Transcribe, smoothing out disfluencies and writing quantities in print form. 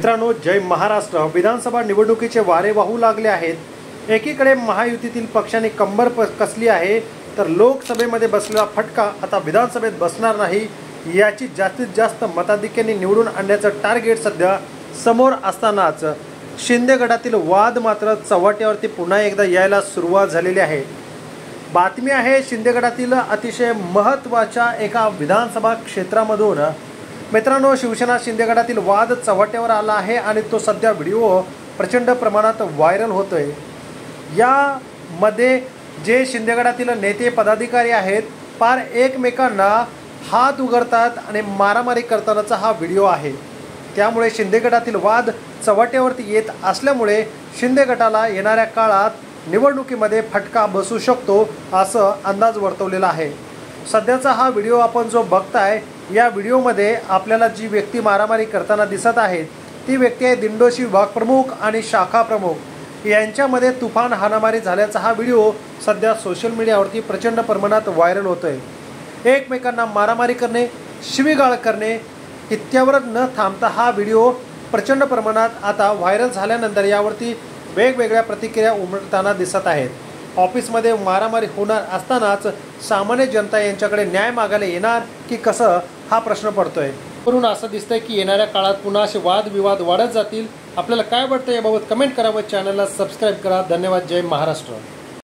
मित्रांनो, जय महाराष्ट्र। विधानसभा निवडणुकीचे वारे वाहू लागले आहेत। एकीकडे महायुतीतील पक्षांनी कंबर कसली आहे, तर लोकसभेमध्ये बसलेला फटका आता विधानसभेत बसणार नाही याची जास्तीत जास्त मताधिक्याने निवडून आणण्याचं टार्गेट सध्या समोर असतानाच शिंदे गटातील वाद मात्र चव्हाट्यावरती पुन्हा एकदा यायला सुरुवात झालेली आहे। बातमी आहे शिंदे गटातील अतिशय महत्त्वाच्या एका विधानसभा क्षेत्रामधून मित्रांनो शिवसेना शिंदे गटातील वाद चव्हाट्यावर आला आहे आणि तो सध्या व्हिडिओ प्रचंड प्रमाणात व्हायरल होतोय। यामध्ये जे शिंदे गटातील नेते पदाधिकारी आहेत पार एकमेकांना हात उघडतात आणि मारामारी करतानाचा हा व्हिडिओ आहे। त्यामुळे शिंदे गटातील वाद चव्हाट्यावरती येत असल्यामुळे शिंदे गटाला येणाऱ्या काळात निवडणुकीमध्ये फटका बसू शकतो असं अंदाज वर्तवलेला आहे। सध्याचा हा व्हिडिओ आपण जो बघताय या व्हिडिओमध्ये आपल्याला जी व्यक्ती मारामारी करताना दिसत आहे ती व्यक्ती आहे दिंडोशी विभाग प्रमुख आणि शाखा प्रमुख यांच्यामध्ये तुफान हाणामारी झाल्याचा हा व्हिडिओ सध्या सोशल मीडियावरती प्रचंड प्रमाणात व्हायरल होतोय। एकमेकांना मारामारी करणे, शिवीगाळ करणे इत्यावर न थांबता हा व्हिडिओ प्रचंड प्रमाणात आता व्हायरल झाल्यानंतर यावरती वेगवेगळ्या प्रतिक्रिया उमटताना दिसत आहेत। ऑफिसमध्ये मारामारी होणार असतानाच सामान्य जनता यांच्याकडे न्याय मागायला येणार की कसं हा प्रश्न पडतोय। म्हणून असं दिसतंय की येणाऱ्या काळात पुन्हा असे वादविवाद वाढत जातील। आपल्याला काय वाटतं याबाबत कमेंट करा व चॅनलला सबस्क्राईब करा। धन्यवाद। जय महाराष्ट्र।